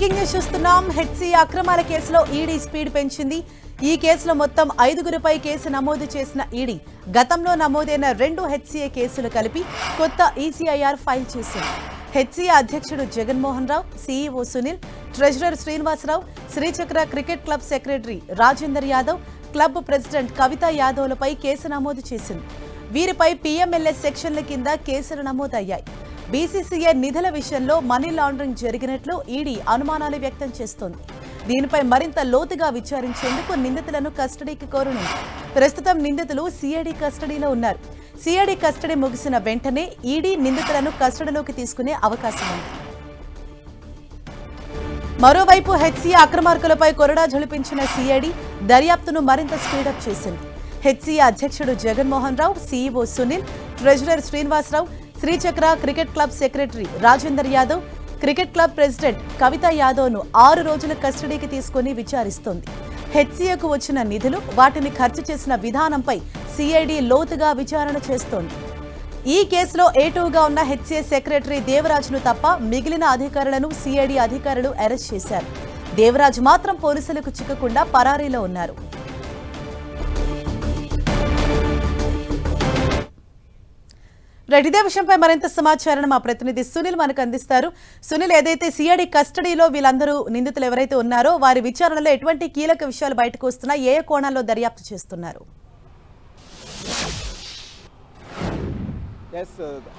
Breaking news చూస్తున్నాం. HCA అక్రమాల కేసులో ఈడీ స్పీడ్ పెంచింది. ఈ కేసులో మొత్తం 5గురిపై కేసు నమోదు చేసిన ఈడీ గతంలో నమోదైన 2 హెచ్సీఏ కేసులు కలిపి కొత్త ఈసీఐఆర్ ఫైల్ చేసింది. హెచ్సీఏ అధ్యక్షుడు Jaganmohan Rao, CEO Sunil, treasurer Srinivasarao, Srichakra cricket club secretary Rajender Yadav, club president Kavitha యాదవ్లపై కేసు నమోదు చేసింది. వీరిపై పీఎంఎల్ఎస్ సెక్షన్ల కింద కేసులు నమోదయ్యాయి. బీసీసీఐ నిధుల విషయంలో మనీ లాండరింగ్ జరిగినట్లు ఈడీ అనుమానాలు వ్యక్తం చేస్తోంది. దీనిపై మరింత లోతుగా విచారించేందుకు నిందితులను కస్టడీకి కోరనుంది. ప్రస్తుతం నిందితులు సిఐడి కస్టడీలో ఉన్నారు. సిఐడి కస్టడీ ముగిసిన వెంటనే ఈడీ నిందితులను కస్టడీలోకి తీసుకునే అవకాశం ఉంది. మరోవైపు హెచ్సీఏ అక్రమార్కులపై కొరడా ఝళిపించిన సిఐడి దర్యాప్తును మరింత స్పీడప్ చేసింది. హెచ్సీఏ అధ్యక్షుడు Jaganmohan Rao, CEO Sunil, treasurer Srinivasarao, Srichakra cricket club secretary Rajender Yadav, cricket club president Kavitha యాదవ్ను 6 రోజుల కస్టడీకి తీసుకుని విచారిస్తోంది. హెచ్సీఏకు వచ్చిన నిధులు, వాటిని ఖర్చు చేసిన విధానంపై సిఐడి లోతుగా విచారణ చేస్తోంది. ఈ కేసులో ఏటూగా ఉన్న హెచ్సీఏ సెక్రటరీ దేవరాజ్ను తప్ప మిగిలిన అధికారులను సిఐడి అధికారులు అరెస్ట్ చేశారు. దేవరాజ్ మాత్రం పోలీసులకు చిక్కకుండా పరారీలో ఉన్నారు. ఇదే విషయంపై మరింత సమాచారం మా ప్రతినిధి సునీల్ మనకు అందిస్తారు. సునీల్, ఏదైతే సిఐడి కస్టడీలో వీళ్ళందరూ నిందితులు ఎవరైతే ఉన్నారో వారి విచారణలో ఎటువంటి కీలక విషయాలు బయటకు వస్తున్నాయి, ఏ కోణాల్లో దర్యాప్తు చేస్తున్నారు?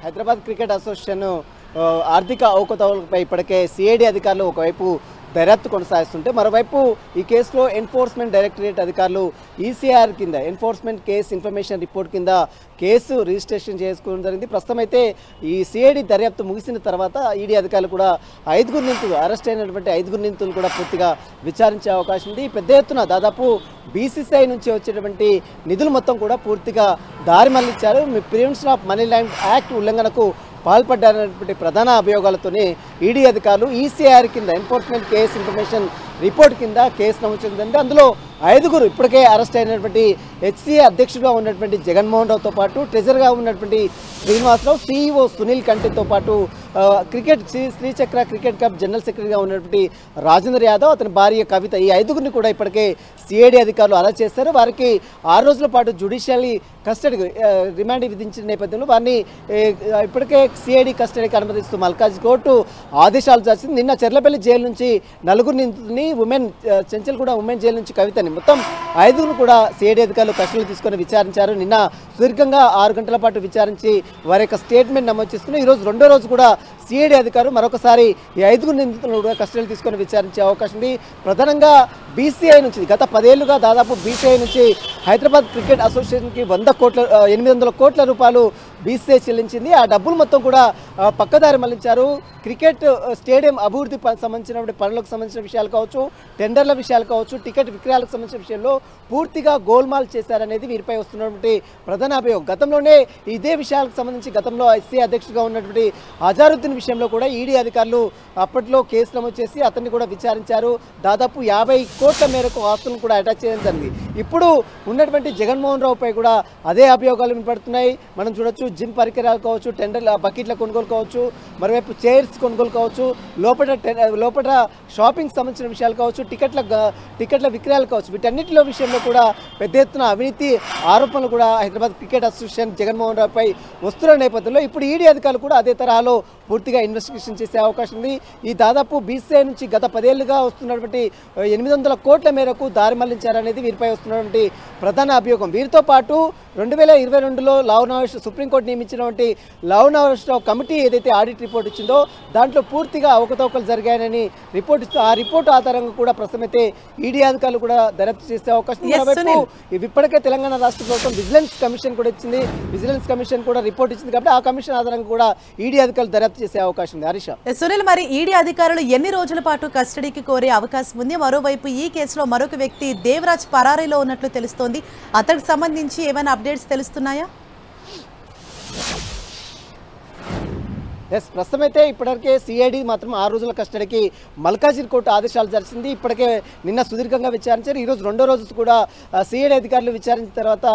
హైదరాబాద్ క్రికెట్ అసోసియేషన్ ఆర్థిక అవకతవకలపై ఇప్పటికే సిఐడి అధికారులు ఒకవైపు దర్యాప్తు కొనసాగిస్తుంటే, మరోవైపు ఈ కేసులో ఎన్ఫోర్స్మెంట్ డైరెక్టరేట్ అధికారులు ఈసీఆర్ కింద ఎన్ఫోర్స్మెంట్ కేస్ ఇన్ఫర్మేషన్ రిపోర్ట్ కింద కేసు రిజిస్ట్రేషన్ చేసుకోవడం జరిగింది. ప్రస్తుతం అయితే ఈ సిఐడి దర్యాప్తు ముగిసిన తర్వాత ఈడీ అధికారులు కూడా 5 నిందితులు అరెస్ట్ అయినటువంటి 5 నిందితులు కూడా పూర్తిగా విచారించే అవకాశం ఉంది. పెద్ద ఎత్తున దాదాపు బీసీసీఐ నుంచి వచ్చేటువంటి నిధులు మొత్తం కూడా పూర్తిగా దారి మళ్లించారు. Prevention of money laundering act ఉల్లంఘనకు పాల్పడ్డారనేటువంటి ప్రధాన అభియోగాలతోనే ఈడీ అధికారులు ఈసీఆర్ కింద ఎన్ఫోర్స్మెంట్ కేస్ ఇన్ఫర్మేషన్ రిపోర్ట్ కింద కేసు నమోదు చేసిందంటే అందులో 5 ఇప్పటికే అరెస్ట్ అయినటువంటి హెచ్సీఏ అధ్యక్షుడిగా ఉన్నటువంటి జగన్మోహన్ రావుతో పాటు ట్రెజరర్గా ఉన్నటువంటి శ్రీనివాసరావు, సీఈఓ సునీల్ కంటితో పాటు శ్రీచక్ర క్రికెట్ క్లబ్ జనరల్ సెక్రటరీగా ఉన్నటువంటి రాజేందర్ యాదవ్, అతని భార్య కవిత, ఈ 5 కూడా ఇప్పటికే సిఐడి అధికారులు అరెస్ట్ చేశారు. వారికి 6 రోజుల పాటు జ్యుడిషియల్ కస్టడీ రిమాండ్ విధించిన నేపథ్యంలో వారిని ఇప్పటికే సిఐడి కస్టడీకి అనుమతిస్తూ మల్కాజ్ కోర్టు ఆదేశాలు చేసింది. నిన్న చెర్లపల్లి జైలు నుంచి 4 నిందితుల్ని, చెంచల్ కూడా ఉమెన్ జైలు నుంచి కవితని, మొత్తం 5 కూడా సిఐడి అధికారులు కస్టడీలో తీసుకొని విచారించారు. నిన్న సుదీర్ఘంగా 6 గంటల పాటు విచారించి వారి యొక్క స్టేట్మెంట్ నమోదు చేసుకున్నారు. ఈరోజు 2వ రోజు కూడా సిఐడి అధికారులు మరొకసారి ఈ 5 నిందితులను కూడా కస్టడీలో తీసుకొని విచారించే అవకాశం ఉంది. ప్రధానంగా బీసీఐ నుంచి గత 10 ఏళ్లుగా దాదాపు బీసీఐ నుంచి హైదరాబాద్ క్రికెట్ అసోసియేషన్కి 800 కోట్ల రూపాయలు బీసీఐ చెల్లించింది. ఆ డబ్బులు మొత్తం కూడా పక్కదారి మళ్లించారు. క్రికెట్ స్టేడియం అభివృద్ధి సంబంధించినటువంటి పనులకు సంబంధించిన విషయాలు కావచ్చు, టెండర్ల విషయాలు కావచ్చు, టికెట్ విక్రయాలకు సంబంధించిన విషయంలో పూర్తిగా గోల్మాల్ చేశారనేది వీరిపై వస్తున్నటువంటి ప్రధాన అభియోగం. గతంలోనే ఇదే విషయాలకు సంబంధించి గతంలో హెచ్సీఏ అధ్యక్షుడిగా ఉన్నటువంటి అజారుద్దీన్ విషయంలో కూడా ఈడీ అధికారులు అప్పట్లో కేసు నమోదు చేసి అతన్ని కూడా విచారించారు. దాదాపు 50 కోట్ల మేరకు ఆస్తులను కూడా అటాచ్ చేయడం జరిగింది. ఇప్పుడు ఉన్నటువంటి జగన్మోహన్ రావుపై కూడా అదే అభియోగాలు వినపడుతున్నాయి. మనం చూడొచ్చు, జిమ్ పరికరాలు కావచ్చు, టెండర్ల బకెట్ల కొనుగోలు కావచ్చు, మరోవైపు చైర్స్ కొనుగోలు కావచ్చు, లోపల షాపింగ్ సంబంధించిన విషయాలు కావచ్చు, టికెట్ల విక్రయాలు కావచ్చు, వీటన్నిటిలో విషయంలో కూడా పెద్ద ఎత్తున అవినీతి ఆరోపణలు కూడా హైదరాబాద్ క్రికెట్ అసోసియేషన్ జగన్మోహన్ రావుపై వస్తున్న నేపథ్యంలో ఇప్పుడు ఈడీ అధికారులు కూడా అదే తరహాలో పూర్తిగా ఇన్వెస్టిగేషన్ చేసే అవకాశం ఉంది. ఈ దాదాపు బీసీఐ నుంచి గత 10 ఏళ్లుగా వస్తున్నటువంటి 800 కోట్ల మేరకు దారి మళ్లించారనేది వీరిపై వస్తున్నటువంటి ప్రధాన అభియోగం. వీరితో పాటు 2022లో సుప్రీంకోర్టు నియమించినటువంటి లవ్ నాగేశ్వరరావు కమిటీ ఏదైతే ఆడిట్ రిపోర్ట్ ఇచ్చిందో దాంట్లో పూర్తిగా అవకతవకలు జరిగాయని రిపోర్ట్ ఇస్తూ ఆ రిపోర్టు ఆధారంగా కూడా ప్రస్తుతమైతే ఈడీ అధికారులు కూడా దర్యాప్తు చేసే అవకాశం ఉంది. ఇప్పటికే తెలంగాణ రాష్ట్ర ప్రభుత్వం విజిలెన్స్ కమిషన్ కూడా ఇచ్చింది. విజిలెన్స్ కమిషన్ కూడా రిపోర్ట్ ఇచ్చింది కాబట్టి ఆ కమిషన్ ఆధారంగా కూడా ఈడీ అధికారులు దర్యాప్తు చేసే అవకాశం ఉంది. హరీష, సునీల్, మరి ఈడీ అధికారులు ఎన్ని రోజుల పాటు కస్టడీకి కోరే అవకాశం ఉంది? మరోవైపు ఈ కేసులో మరొక వ్యక్తి దేవరాజ్ పరారీలో ఉన్నట్లు తెలుస్తోంది. అతడికి సంబంధించి ఏమైనా అప్డేట్స్ తెలుస్తున్నాయా? ఎస్ ప్రస్తుతం అయితే ఇప్పటివరకే సిఐడి మాత్రం 6 రోజుల కస్టడీకి మల్కాజిర్ కోర్టు ఆదేశాలు జరిచింది. ఇప్పటికే నిన్న సుదీర్ఘంగా విచారించారు. ఈరోజు రెండో రోజు కూడా సిఐడి అధికారులు విచారించిన తర్వాత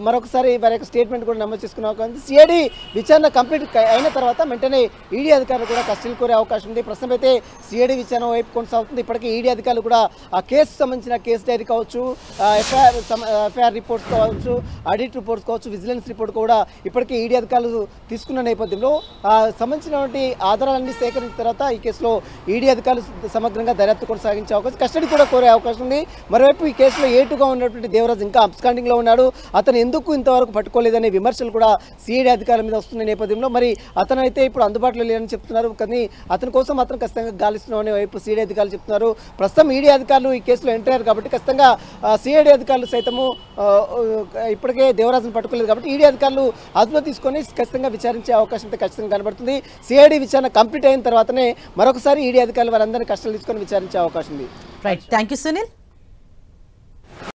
మరొకసారి వారి యొక్క స్టేట్మెంట్ కూడా నమోదు చేసుకున్నాం. సిఐడి విచారణ కంప్లీట్ అయిన తర్వాత వెంటనే ఈడీ అధికారులు కూడా కస్టడీ కోరే అవకాశం ఉంది. ప్రస్తుతం అయితే సిఐడి విచారణ వైపు కొనసాగుతుంది. ఇప్పటికే ఈడీ అధికారులు కూడా ఆ కేసు సంబంధించిన కేసు డైరీ కావచ్చు, ఎఫ్ఐఆర్ రిపోర్ట్స్ కావచ్చు, ఆడిట్ రిపోర్ట్స్ కావచ్చు, విజిలెన్స్ రిపోర్ట్ కూడా ఇప్పటికే ఈడీ అధికారులు తీసుకున్న నేపథ్యంలో సంబంధించినటువంటి ఆధారాలన్నీ సేకరించిన తర్వాత ఈ కేసులో ఈడీ అధికారులు సమగ్రంగా దర్యాప్తు కొనసాగించే అవకాశం, కస్టడీ కూడా కోరే అవకాశం ఉంది. మరోవైపు ఈ కేసులో ఏటుగా ఉన్నటువంటి దేవరాజ్ ఇంకా అబ్స్కాండింగ్లో ఉన్నాడు. అతను ఎందుకు ఇంతవరకు పట్టుకోలేదనే విమర్శలు కూడా సిఐడి అధికారుల మీద వస్తున్న నేపథ్యంలో మరి అతను అయితే ఇప్పుడు అందుబాటులో లేదని చెప్తున్నారు. కానీ అతని కోసం మాత్రం ఖచ్చితంగా గాలిస్తున్నామని వైపు సిఐడి అధికారులు చెప్తున్నారు. ప్రస్తుతం ఈడీ అధికారులు ఈ కేసులో ఎంటర్ అయ్యారు కాబట్టి ఖచ్చితంగా సిఐడి అధికారులు సైతము ఇప్పటికే దేవరాజును పట్టుకోలేదు కాబట్టి ఈడీ అధికారులు అదుపులో తీసుకొని ఖచ్చితంగా విచారించే అవకాశం అయితే ఖచ్చితంగా కనబడుతుంది. సిఐడి విచారణ కంప్లీట్ అయిన తర్వాతనే మరొకసారి ఈడీ అధికారులు వారందరినీ కస్టడీలో తీసుకొని విచారించే అవకాశం ఉంది. Right, thank you Sunil.